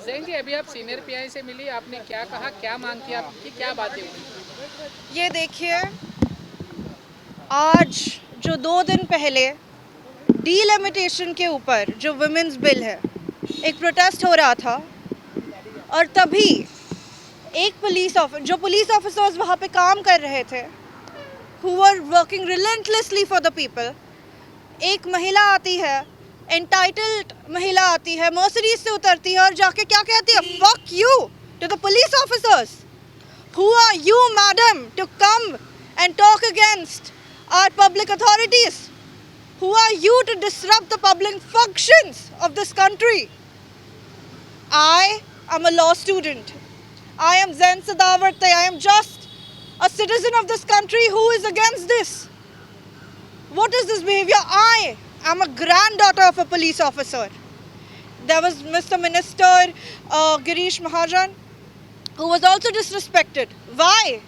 जैन जी, अभी आप senior pi से मिली, आपने क्या कहा, क्या मांग की आपकी, क्या बातें हुई? ये देखिए, आज जो 2 दिन पहले डीलिमिटेशन के ऊपर जो वुमेन्स बिल है, एक प्रोटेस्ट हो रहा था और तभी एक जो पुलिस ऑफिसर्स वहाँ पे काम कर रहे थे, who were working relentlessly for the people, एक महिला आती है, एंटाइटल्ड महिला आती है, मर्सिडीज से उतरती है और जाके क्या कहती है, fuck you to the police officers. Who are you, madam, to come and talk against our public authorities? Who are you to disrupt the public functions of this country? I am a law student. I am Zen Sadavarte. I am just a citizen of this country who is against this. What is this behavior? I am a granddaughter of a police officer. There was Mr. Minister Girish Mahajan, who was also disrespected. Why?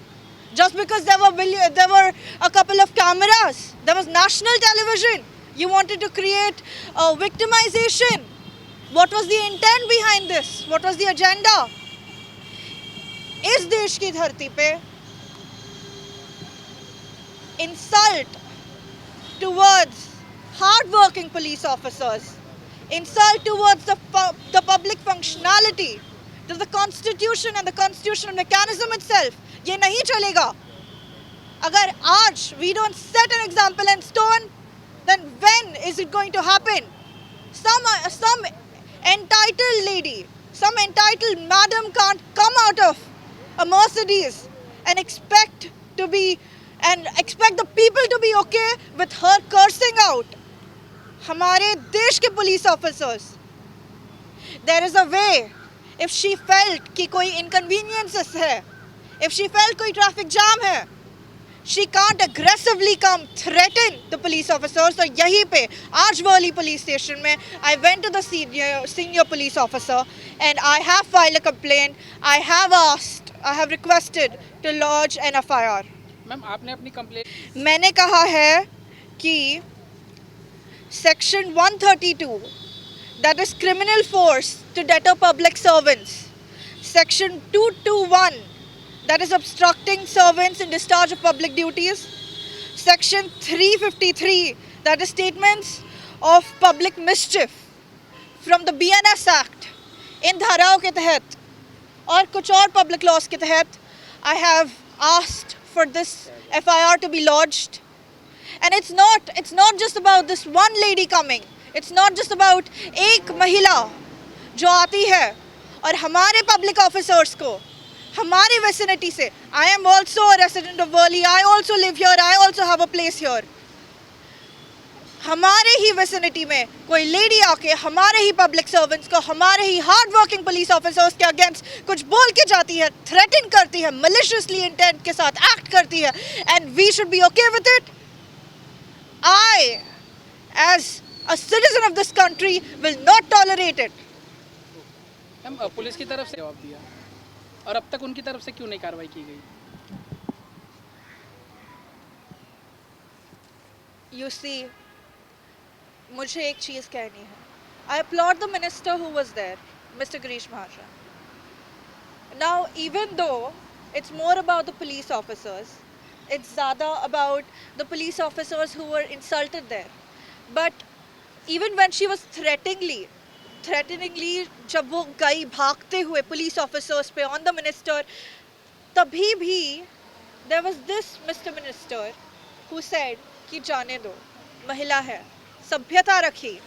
Just because there were a couple of cameras. There was national television. You wanted to create victimization. What was the intent behind this? What was the agenda? इस देश की धरती पे insult towards hard-working police officers, insult towards the public functionality, to the constitution and the constitutional mechanism itself, ये नहीं चलेगा. अगर आज we don't set an example in stone, then when is it going to happen? Some entitled lady, some entitled madam can't come out of a Mercedes and expect the people to be okay with her cursing out. हमारे देश के police officers, there is a way. If she felt कि कोई inconveniences है, if she felt कोई traffic jam है, she can't aggressively come threaten the police officers. तो यहीं पे आज वाली police station में I went to the senior police officer and I have filed a complaint. I have requested to lodge an FIR. Ma'am, आपने अपनी complaint मैंने कहा है कि Section 132, that is criminal force to deter public servants. Section 221, that is obstructing servants in discharge of public duties. Section 353, that is statements of public mischief from the BNS Act. इन धाराओं के तहत और कुछ और public laws के तहत I have asked for this FIR to be lodged. And it's not just about this one lady coming. It's not just about एक महिला जो आती है और हमारे public officers को हमारी vicinity से, I am also a resident of Worli, I also live here, I also have a place here. हमारे ही vicinity में कोई lady आके हमारे ही public servants को, हमारे ही hard working police officers के against कुछ बोल के जाती है, threaten करती है, maliciously intent के साथ act करती है, and we should be okay with it. I, as a citizen of this country, will not tolerate it. Ma'am, police की तरफ से जवाब दिया और अब तक उनकी तरफ से क्यों नहीं कार्रवाई की गई? You see, मुझे एक चीज़ कहनी है. I applaud the minister who was there, Mr. Girish Mahajan. Now, even though it's more about the police officers, it's ज़्यादा about the police officers who were insulted there. But even when she was threateningly जब वो गई भागते हुए police officers पे on the minister, तभी भी there was this Mr. Minister who said कि जाने दो, महिला है, सभ्यता रखी,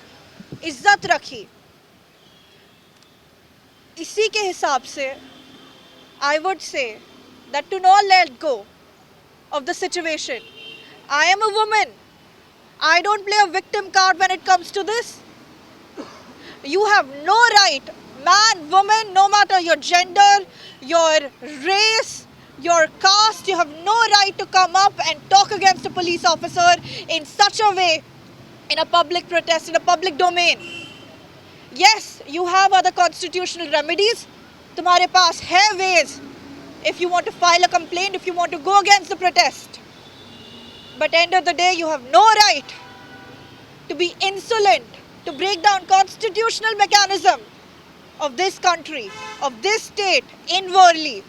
इज्जत रखी. इसी के हिसाब से I would say that to not let go of the situation. I am a woman. I don't play a victim card when it comes to this. You have no right, man, woman, no matter your gender, your race, your caste, you have no right to come up and talk against a police officer in such a way, in a public protest, in a public domain. Yes, you have other constitutional remedies. तुम्हारे पास है ways if you want to file a complaint, if you want to go against the protest. But end of the day, you have no right to be insolent, to break down constitutional mechanism. of this country, of this state in Worli,